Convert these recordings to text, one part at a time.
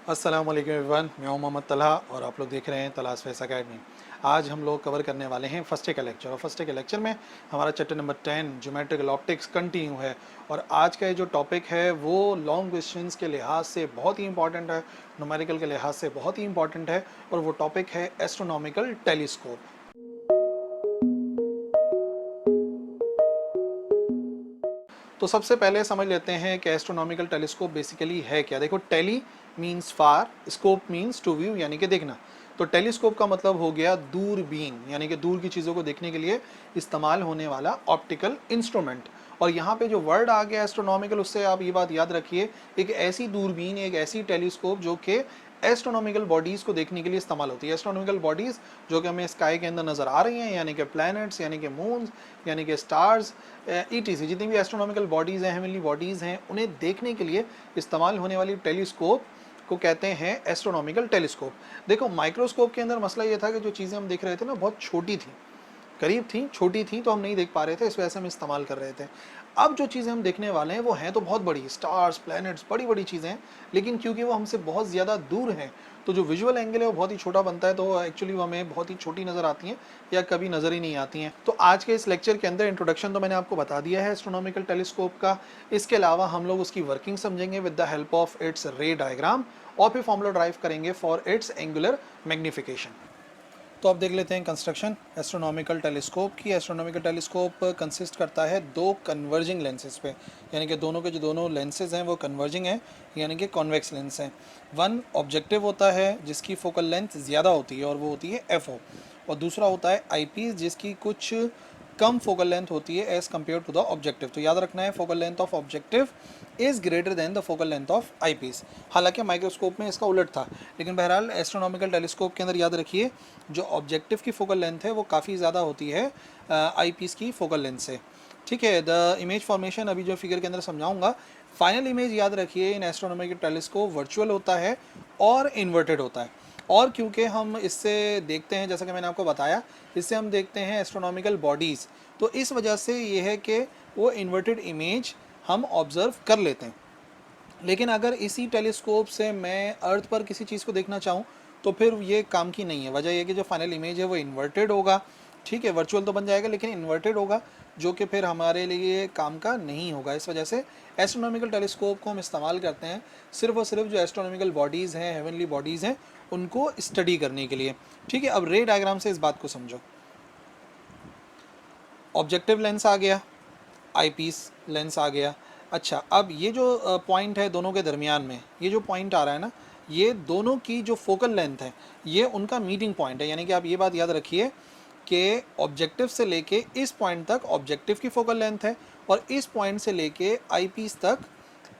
अस्सलाम वालेकुम एवरीवन, मैं हूं मोहम्मद तलहा और आप लोग देख रहे हैं तलाश फेस अकेडमी। आज हम लोग कवर करने वाले हैं फर्स्ट डे का लेक्चर और फर्स्ट डे के लेक्चर में हमारा chapter number 10 geometrical optics continue है। और आज का ये जो टॉपिक है वो लॉन्ग डिस्टेंस के लिहाज से बहुत ही इंपॉर्टेंट है, न्यूमेरिकल के लिहाज से बहुत ही इंपॉर्टेंट है और वो टॉपिक है एस्ट्रोनॉमिकल टेलीस्कोप। तो सबसे पहले समझ लेते हैं कि एस्ट्रोनॉमिकल टेलीस्कोप बेसिकली है क्या। देखो, tele means far, scope means to view यानी कि देखना। तो टेलीस्कोप का मतलब हो गया दूरबीन, यानी कि दूर की चीज़ों को देखने के लिए इस्तेमाल होने वाला ऑप्टिकल इंस्ट्रूमेंट। और यहाँ पे जो वर्ड आ गया एस्ट्रोनॉमिकल, उससे आप ये बात याद रखिए, एक ऐसी दूरबीन, एक ऐसी टेलीस्कोप जो कि एस्ट्रोनॉमिकल बॉडीज़ को देखने के लिए इस्तेमाल होती है। एस्ट्रोनॉमिकल बॉडीज़ जो कि हमें स्काई के अंदर नज़र आ रही हैं, यानी कि प्लैनेट्स, यानी कि मून्स, यानी कि स्टार्स, ईटीसी, जितनी भी एस्ट्रोनॉमिकल बॉडीज़ हैं, हेवनली बॉडीज़ हैं, उन्हें देखने के लिए इस्तेमाल होने वाली टेलीस्कोप को कहते हैं एस्ट्रोनॉमिकल टेलीस्कोप। देखो, माइक्रोस्कोप के अंदर मसला ये था कि जो चीज़ें हम देख रहे थे ना, बहुत छोटी थी, करीब थी, छोटी थी, तो हम नहीं देख पा रहे थे, इस वजह से हम इस्तेमाल कर रहे थे। अब जो चीज़ें हम देखने वाले हैं वो हैं तो बहुत बड़ी, स्टार्स, प्लैनेट्स, बड़ी बड़ी चीज़ें हैं, लेकिन क्योंकि वो हमसे बहुत ज़्यादा दूर हैं तो जो विजुअल एंगल है वो बहुत ही छोटा बनता है, तो एक्चुअली वो हमें बहुत ही छोटी नज़र आती हैं या कभी नज़र ही नहीं आती हैं। तो आज के इस लेक्चर के अंदर इंट्रोडक्शन तो मैंने आपको बता दिया है एस्ट्रोनॉमिकल टेलीस्कोप का। इसके अलावा हम लोग उसकी वर्किंग समझेंगे with the help of its रे डायग्राम और फिर फॉर्मूला ड्राइव करेंगे फॉर इट्स एंगुलर मैग्निफिकेशन। तो अब देख लेते हैं कंस्ट्रक्शन एस्ट्रोनॉमिकल टेलीस्कोप की। एस्ट्रोनॉमिकल टेलीस्कोप कंसिस्ट करता है दो कन्वर्जिंग लेंसेज पे, यानी कि दोनों के जो दोनों लेंसेज हैं वो कन्वर्जिंग हैं, यानी कि कॉन्वेक्स लेंस हैं। वन ऑब्जेक्टिव होता है जिसकी फोकल लेंथ ज़्यादा होती है और वो होती है एफओ, और दूसरा होता है आईपीस जिसकी कुछ कम फोकल लेंथ होती है as compare to the objective. तो याद रखना है, focal length of objective is greater than the focal length of eyepiece. हालांकि माइक्रोस्कोप में इसका उलट था, लेकिन बहरहाल एस्ट्रोनॉमिकल टेलीस्कोप के अंदर याद रखिए जो ऑब्जेक्टिव की फोकल लेंथ है वो काफ़ी ज़्यादा होती है आईपीस की फोकल लेंथ से। ठीक है, द इमेज फॉर्मेशन अभी जो फिगर के अंदर समझाऊंगा। फाइनल इमेज याद रखिए इन एस्ट्रोनॉमिकल टेलीस्कोप वर्चुअल होता है और इन्वर्टेड होता है। और क्योंकि हम इससे देखते हैं, जैसा कि मैंने आपको बताया, इससे हम देखते हैं एस्ट्रोनॉमिकल बॉडीज़, तो इस वजह से ये है कि वो इन्वर्टेड इमेज हम ऑब्ज़र्व कर लेते हैं। लेकिन अगर इसी टेलीस्कोप से मैं अर्थ पर किसी चीज़ को देखना चाहूँ तो फिर ये काम की नहीं है। वजह यह कि जो फाइनल इमेज है वो इन्वर्टेड होगा। ठीक है, वर्चुअल तो बन जाएगा लेकिन इन्वर्टेड होगा, जो कि फिर हमारे लिए काम का नहीं होगा। इस वजह से एस्ट्रोनॉमिकल टेलीस्कोप को हम इस्तेमाल करते हैं सिर्फ और सिर्फ जो एस्ट्रोनॉमिकल बॉडीज़ हैं, हेवनली बॉडीज़ हैं, उनको स्टडी करने के लिए। ठीक है, अब रे डायग्राम से इस बात को समझो। ऑब्जेक्टिव लेंस आ गया, आईपीस लेंस आ गया। अच्छा, अब ये जो पॉइंट है दोनों के दरमियान में, ये जो पॉइंट आ रहा है ना, ये दोनों की जो फोकल लेंथ है ये उनका मीटिंग पॉइंट है। यानी कि आप ये बात याद रखिए कि ऑब्जेक्टिव से लेके इस पॉइंट तक ऑब्जेक्टिव की फोकल लेंथ है और इस पॉइंट से लेके आईपीस तक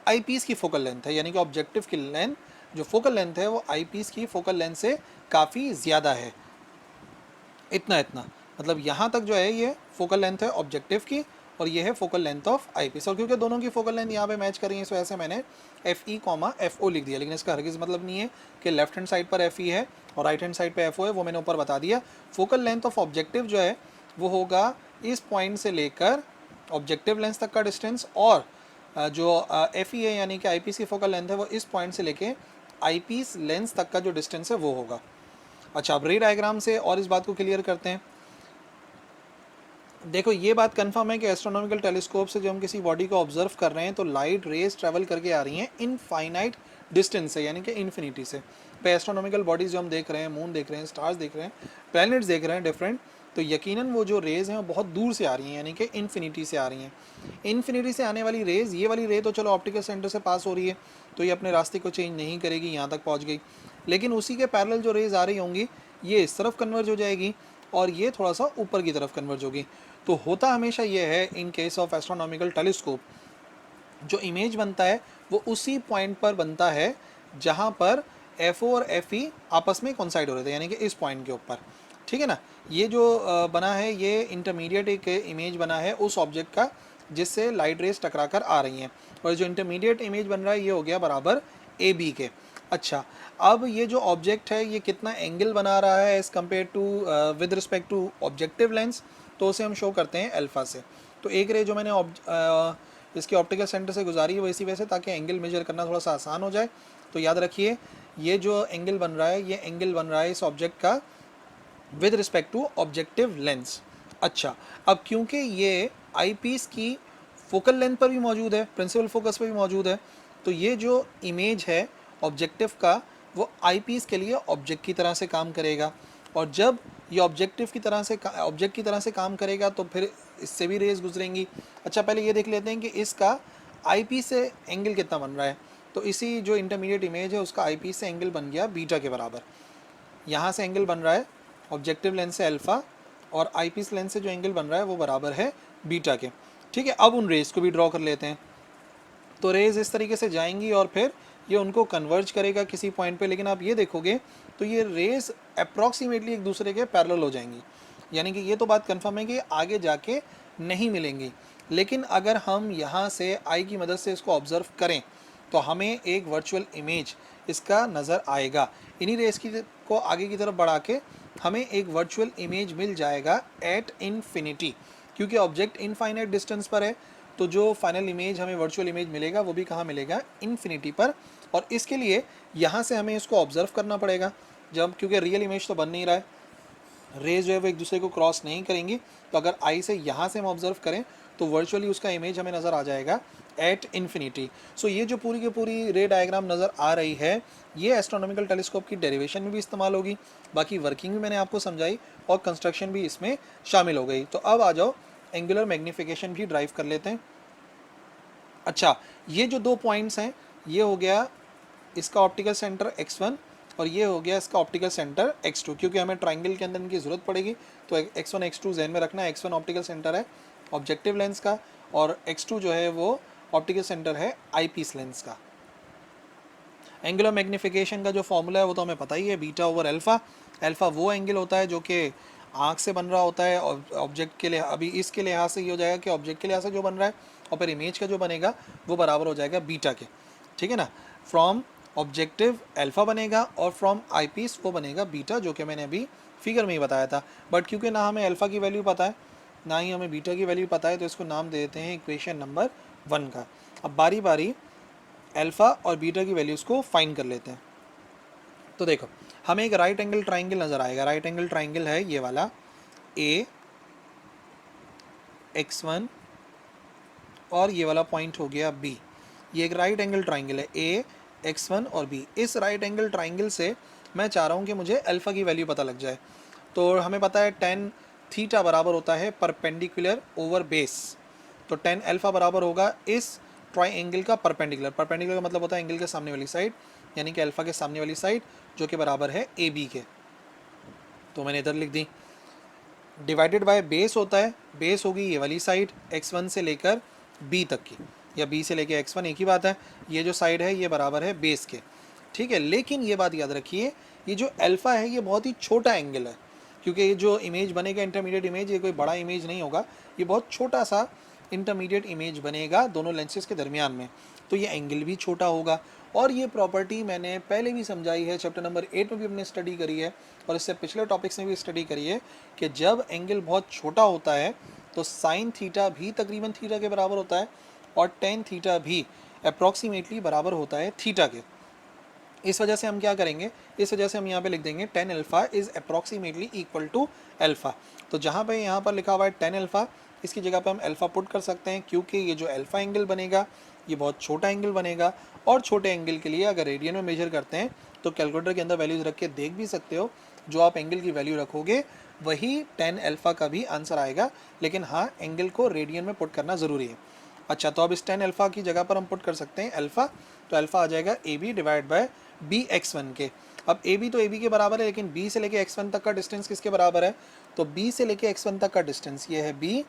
आईपीस की फोकल लेंथ है। यानी कि ऑब्जेक्टिव की लेंथ, जो फोकल लेंथ है, वो आईपीस की फोकल लेंथ से काफ़ी ज़्यादा है। इतना इतना मतलब यहाँ तक जो है ये फोकल लेंथ है ऑब्जेक्टिव की और ये है फोकल लेंथ ऑफ आईपीस। और क्योंकि दोनों की फोकल लेंथ यहाँ पे मैच कर रही है, इस वजह से मैंने F E comma F O लिख दिया। लेकिन इसका हरगिज़ मतलब नहीं है कि लेफ्ट हैंड साइड पर एफ ई है और राइट हैंड साइड पे एफ ओ है, वो मैंने ऊपर बता दिया। फोकल लेंथ ऑफ ऑब्जेक्टिव जो है वो होगा इस पॉइंट से लेकर ऑब्जेक्टिव लेंस तक का डिस्टेंस, और जो एफ ई है यानी कि आई पीस की फोकल लेंथ है वो इस पॉइंट से लेके आई पीस लेंस तक का जो डिस्टेंस है वो होगा। अच्छा, अब रे डायग्राम से और इस बात को क्लियर करते हैं। देखो, ये बात कंफर्म है कि एस्ट्रोनॉमिकल टेलीस्कोप से जो हम किसी बॉडी को ऑब्जर्व कर रहे हैं तो लाइट रेज ट्रैवल करके आ रही हैं इनफाइनाइट डिस्टेंस से, यानी कि इन्फिनिटी से। पे एस्ट्रोनॉमिकल बॉडीज जो हम देख रहे हैं, मून देख रहे हैं, स्टार्स देख रहे हैं, प्लैनेट्स देख रहे हैं डिफरेंट, तो यकीनन वो जो रेज़ हैं वो बहुत दूर से आ रही हैं, यानी कि इन्फिनिटी से आ रही हैं। इन्फिनिटी से आने वाली रेज़, ये वाली रे तो चलो ऑप्टिकल सेंटर से पास हो रही है तो ये अपने रास्ते को चेंज नहीं करेगी, यहाँ तक पहुँच गई। लेकिन उसी के पैरेलल जो रेज़ आ रही होंगी ये इस तरफ कन्वर्ज हो जाएगी और ये थोड़ा सा ऊपर की तरफ कन्वर्ज होगी। तो होता हमेशा ये है in case of astronomical telescope, जो इमेज बनता है वो उसी पॉइंट पर बनता है जहाँ पर एफ ओ और एफ ई आपस में कॉन्साइड हो रहे थे, यानी कि इस पॉइंट के ऊपर। ठीक है ना, ये जो बना है ये इंटरमीडिएट एक इमेज बना है उस ऑब्जेक्ट का जिससे लाइट रेज टकरा कर आ रही हैं, और जो इंटरमीडिएट इमेज बन रहा है ये हो गया बराबर ए बी के। अच्छा, अब ये जो ऑब्जेक्ट है ये कितना एंगल बना रहा है as compare to with respect to objective lens, तो उसे हम शो करते हैं अल्फ़ा से। तो एक रे जो मैंने इसके ऑप्टिकल सेंटर से गुजारी है वो इसी वजह से, ताकि एंगल मेजर करना थोड़ा सा आसान हो जाए। तो याद रखिए ये जो एंगल बन रहा है ये एंगल बन रहा है इस ऑब्जेक्ट का with respect to objective lens. अच्छा, अब क्योंकि ये आई पीस की फोकल लेंथ पर भी मौजूद है, प्रिंसिपल फोकस पर भी मौजूद है, तो ये जो इमेज है ऑब्जेक्टिव का वो आई पीस के लिए ऑब्जेक्ट की तरह से काम करेगा। और जब ये ऑब्जेक्ट की तरह से काम करेगा तो फिर इससे भी रेज गुजरेंगी। अच्छा, पहले ये देख लेते हैं कि इसका आई पीस से एंगल कितना बन रहा है। तो इसी जो इंटरमीडिएट इमेज है उसका आई पीस से एंगल बन गया बीटा के बराबर। यहाँ से एंगल बन रहा है ऑब्जेक्टिव लेंस से अल्फ़ा, और आई पीस लेंस से जो एंगल बन रहा है वो बराबर है बीटा के। ठीक है, अब उन रेज को भी ड्रॉ कर लेते हैं। तो रेज इस तरीके से जाएंगी और फिर ये उनको कन्वर्ज करेगा किसी पॉइंट पे, लेकिन आप ये देखोगे तो ये रेज अप्रॉक्सीमेटली एक दूसरे के पैरेलल हो जाएंगी, यानी कि ये तो बात कंफर्म है कि आगे जाके नहीं मिलेंगी। लेकिन अगर हम यहाँ से आई की मदद से इसको ऑब्जर्व करें तो हमें एक वर्चुअल इमेज इसका नज़र आएगा। इन्हीं रेस को आगे की तरफ बढ़ा के हमें एक वर्चुअल इमेज मिल जाएगा एट इन्फिनिटी, क्योंकि ऑब्जेक्ट इनफाइनाइट डिस्टेंस पर है। तो जो फाइनल इमेज हमें वर्चुअल इमेज मिलेगा वो भी कहाँ मिलेगा, इन्फिनिटी पर। और इसके लिए यहाँ से हमें इसको ऑब्जर्व करना पड़ेगा, जब क्योंकि रियल इमेज तो बन नहीं रहा है, रेज जो है वो एक दूसरे को क्रॉस नहीं करेंगी। तो अगर आई से यहाँ से हम ऑब्जर्व करें तो वर्चुअली उसका इमेज हमें नज़र आ जाएगा एट इन्फिनिटी। सो ये जो पूरी की पूरी रे डायग्राम नज़र आ रही है ये एस्ट्रोनॉमिकल टेलीस्कोप की डेरिवेशन में भी इस्तेमाल होगी, बाकी वर्किंग भी मैंने आपको समझाई और कंस्ट्रक्शन भी इसमें शामिल हो गई। तो अब आ जाओ एंगुलर मैग्नीफिकेशन भी ड्राइव कर लेते हैं। अच्छा, ये जो दो पॉइंट्स हैं ये हो गया इसका ऑप्टिकल सेंटर x1 और ये हो गया इसका ऑप्टिकल सेंटर x2, क्योंकि हमें ट्राइंगल के अंदर इनकी ज़रूरत पड़ेगी। तो x1 x2 जहन में रखना है। x1 ऑप्टिकल सेंटर है ऑब्जेक्टिव लेंस का और x2 जो है वो ऑप्टिकल सेंटर है आई पीस लेंस का। एंगुलर मैग्नीफिकेशन का जो फॉर्मूला है वो तो हमें पता ही है, बीटा ओवर अल्फ़ा। अल्फ़ा वो एंगल होता है जो कि आँख से बन रहा होता है और ऑब्जेक्ट के लिए, अभी इसके लिहाज से ये हो जाएगा कि ऑब्जेक्ट के लिहाज से जो बन रहा है और फिर इमेज का जो बनेगा वो बराबर हो जाएगा बीटा के। ठीक है ना, फ्रॉम ऑब्जेक्टिव अल्फ़ा बनेगा और फ्रॉम आई पीस वो बनेगा बीटा, जो कि मैंने अभी फिगर में ही बताया था। बट क्योंकि ना हमें अल्फ़ा की वैल्यू पता है ना ही हमें बीटा की वैल्यू पता है तो इसको नाम दे देते हैं इक्वेशन नंबर 1 का। अब बारी बारी अल्फ़ा और बीटा की वैल्यूज़ को फाइंड कर लेते हैं। तो देखो हमें एक राइट एंगल ट्राइंगल नज़र आएगा। राइट एंगल ट्राइंगल है ये वाला ए x1 और ये वाला पॉइंट हो गया B। ये एक राइट एंगल ट्राइंगल है A x1 और B। इस राइट एंगल ट्राइंगल से मैं चाह रहा हूँ कि मुझे अल्फ़ा की वैल्यू पता लग जाए। तो हमें पता है tan थीटा बराबर होता है परपेंडिकुलर ओवर बेस। तो tan अल्फ़ा बराबर होगा इस ट्राइंगल का परपेंडिकुलर। परपेंडिकुलर का मतलब होता है एंगल के सामने वाली साइड, यानी कि अल्फ़ा के सामने वाली साइड, जो कि बराबर है AB के। तो मैंने इधर लिख दी। डिवाइडेड बाय बेस होता है, बेस होगी ये वाली साइड x1 से लेकर b तक की, या b से लेकर x1 एक ही बात है। ये जो साइड है ये बराबर है बेस के। ठीक है, लेकिन ये बात याद रखिए ये जो अल्फ़ा है ये बहुत ही छोटा एंगल है, क्योंकि ये जो इमेज बनेगा इंटरमीडिएट इमेज ये कोई बड़ा इमेज नहीं होगा, ये बहुत छोटा सा इंटरमीडिएट इमेज बनेगा दोनों लेंसेज के दरमियान में। तो ये एंगल भी छोटा होगा। और ये प्रॉपर्टी मैंने पहले भी समझाई है, चैप्टर नंबर 8 में भी हमने स्टडी करी है और इससे पिछले टॉपिक्स में भी स्टडी करी है कि जब एंगल बहुत छोटा होता है तो साइन थीटा भी तकरीबन थीटा के बराबर होता है और टेन थीटा भी अप्रॉक्सीमेटली बराबर होता है थीटा के। इस वजह से हम क्या करेंगे, इस वजह से हम यहाँ पे लिख देंगे tan alpha is approximately equal to alpha. तो जहाँ पे यहाँ पर लिखा हुआ है tan अल्फ़ा, इसकी जगह पे हम अल्फ़ा पुट कर सकते हैं, क्योंकि ये जो अल्फ़ा एंगल बनेगा ये बहुत छोटा एंगल बनेगा। और छोटे एंगल के लिए अगर रेडियन में मेजर करते हैं तो कैलकुलेटर के अंदर वैल्यूज़ रख के देख भी सकते हो, जो आप एंगल की वैल्यू रखोगे वही tan अल्फ़ा का भी आंसर आएगा। लेकिन हाँ, एंगल को रेडियन में पुट करना ज़रूरी है। अच्छा, तो अब इस tan अल्फ़ा की जगह पर हम पुट कर सकते हैं अल्फ़ा, तो अल्फ़ा आ जाएगा AB divide by B x1 के। अब AB तो AB के बराबर है, लेकिन B से लेके x1 तक का डिस्टेंस किसके बराबर है, तो B से लेके x1 तक का डिस्टेंस ये है B,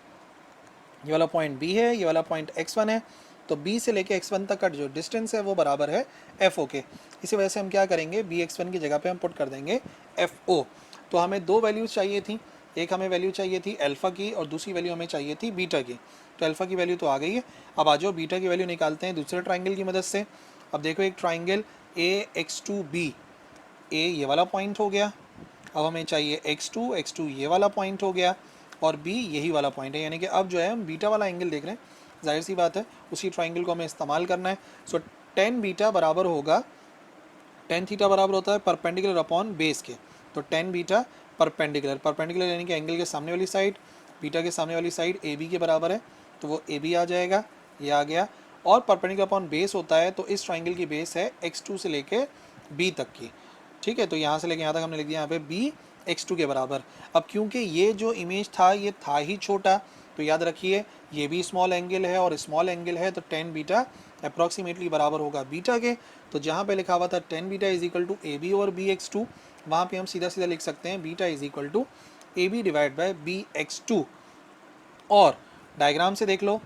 ये वाला पॉइंट B है, ये वाला पॉइंट x1 है। तो B से लेके x1 तक का जो डिस्टेंस है वो बराबर है FO के। इसी वजह से हम क्या करेंगे, BX1 की जगह पे हम पुट कर देंगे FO। तो हमें दो वैल्यूज़ चाहिए थी, एक हमें वैल्यू चाहिए थी अल्फ़ा की और दूसरी वैल्यू हमें चाहिए थी बीटा की। तो अल्फ़ा की वैल्यू तो आ गई है। अब आ जाओ बीटा की वैल्यू निकालते हैं दूसरे ट्राइंगल की मदद से। अब देखो एक ट्राइंगल AX2B, ए ये वाला पॉइंट हो गया। अब हमें चाहिए x2 ये वाला पॉइंट हो गया और B यही वाला पॉइंट है, यानी कि अब जो है हम बीटा वाला एंगल देख रहे हैं, जाहिर सी बात है उसी ट्राइंगल को हमें इस्तेमाल करना है। सो tan बीटा बराबर होगा टेन थीटा बराबर होता है परपेंडिकुलर अपॉन बेस के, तो टेन बीटा परपेंडिकुलर, परपेंडिकुलर यानी कि एंगल के सामने वाली साइड, बीटा के सामने वाली साइड ए बी के बराबर है, तो वो ए बी आ जाएगा, ये आ गया। और परपेंडिकुलर अपॉन बेस होता है, तो इस ट्राइंगल की बेस है x2 से लेके b तक की, ठीक है। तो यहाँ से लेके यहाँ तक हमने लिख दिया यहाँ पे b x2 के बराबर। अब क्योंकि ये जो इमेज था ये था ही छोटा, तो याद रखिए ये भी स्मॉल एंगल है और स्मॉल एंगल है, तो टेन बीटा अप्रॉक्सीमेटली बराबर होगा बीटा के। तो जहाँ पे लिखा हुआ था tan beta is equal to A B और बी एक्स टू, वहाँ पे हम सीधा सीधा लिख सकते हैं beta is equal to A B divide by B X two. और डायग्राम से देख लो,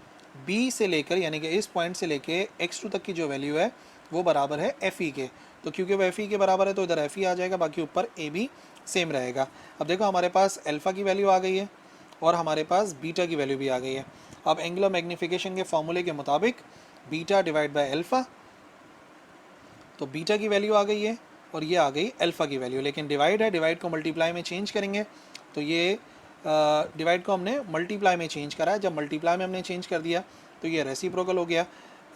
b से लेकर यानी कि इस पॉइंट से लेके x2 तक की जो वैल्यू है वो बराबर है fe के, तो क्योंकि वो fe के बराबर है तो इधर fe आ जाएगा, बाकी ऊपर ab सेम रहेगा। अब देखो हमारे पास अल्फ़ा की वैल्यू आ गई है और हमारे पास बीटा की वैल्यू भी आ गई है। अब एंगुलर मैग्नीफिकेशन के फॉर्मूले के मुताबिक बीटा डिवाइड बाय अल्फ़ा, तो बीटा की वैल्यू आ गई है और ये आ गई अल्फ़ा की वैल्यू, लेकिन डिवाइड है, डिवाइड को मल्टीप्लाई में चेंज करेंगे, तो ये डिवाइड को हमने मल्टीप्लाई में चेंज करा है। जब मल्टीप्लाई में हमने चेंज कर दिया तो ये रेसिप्रोकल हो गया,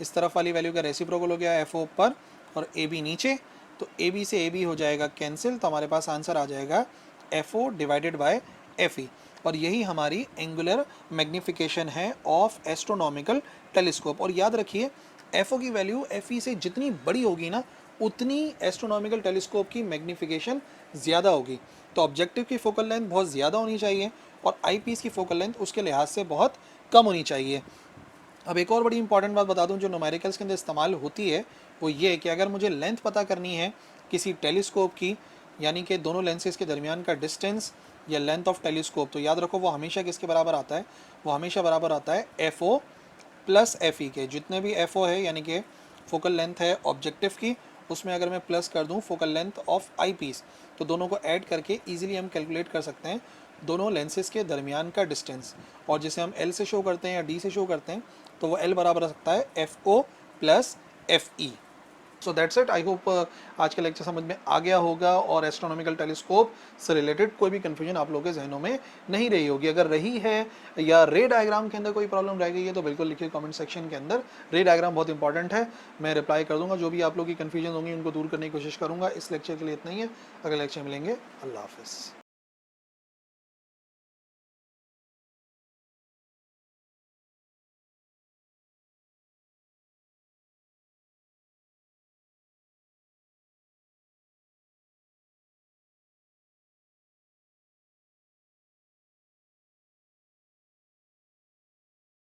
इस तरफ वाली वैल्यू का रेसिप्रोकल हो गया, एफ ओ ऊपर और ए बी नीचे, तो ए बी से ए बी हो जाएगा कैंसिल, तो हमारे पास आंसर आ जाएगा F O divided by F E. और यही हमारी एंगुलर मैग्नीफिकेशन है ऑफ एस्ट्रोनॉमिकल टेलीस्कोप। और याद रखिए एफ ओ की वैल्यू एफ ई से जितनी बड़ी होगी ना, उतनी एस्ट्रोनॉमिकल टेलीस्कोप की मैग्नीफिकेशन ज़्यादा होगी। तो ऑब्जेक्टिव की फोकल लेंथ बहुत ज़्यादा होनी चाहिए और आई पीस की फोकल लेंथ उसके लिहाज से बहुत कम होनी चाहिए। अब एक और बड़ी इंपॉर्टेंट बात बता दूं जो न्यूमेरिकल्स के अंदर इस्तेमाल होती है, वो ये कि अगर मुझे लेंथ पता करनी है किसी टेलीस्कोप की, यानी कि दोनों लेंसेज के दरमियान का डिस्टेंस या लेंथ ऑफ टेलीस्कोप, तो याद रखो वो हमेशा किसके बराबर आता है, वो हमेशा बराबर आता है F O plus F E के। जितने भी एफ ओ है यानी कि फोकल लेंथ है ऑब्जेक्टिव की, उसमें अगर मैं प्लस कर दूं focal length of eyepiece, तो दोनों को ऐड करके इजीली हम कैलकुलेट कर सकते हैं दोनों लेंसेज के दरमियान का डिस्टेंस। और जिसे हम एल से शो करते हैं या डी से शो करते हैं, तो वो एल बराबर आ सकता है F O plus F E. So that's it. I hope आज का लेक्चर समझ में आ गया होगा और एस्ट्रोनॉमिकल टेलीस्कोप से रिलेटेड कोई भी कंफ्यूजन आप लोगों के जहनों में नहीं रही होगी। अगर रही है या रे डायग्राम के अंदर कोई प्रॉब्लम रह गई है तो बिल्कुल लिखिए कमेंट सेक्शन के अंदर। रे डायग्राम बहुत इंपॉर्टेंट है, मैं रिप्लाई कर दूंगा, जो भी आप लोग की कन्फ्यूजन होंगी उनको दूर करने की कोशिश करूंगा। इस लेक्चर के लिए इतना ही है, अगले लेक्चर मिलेंगे। अल्लाह हाफिज़।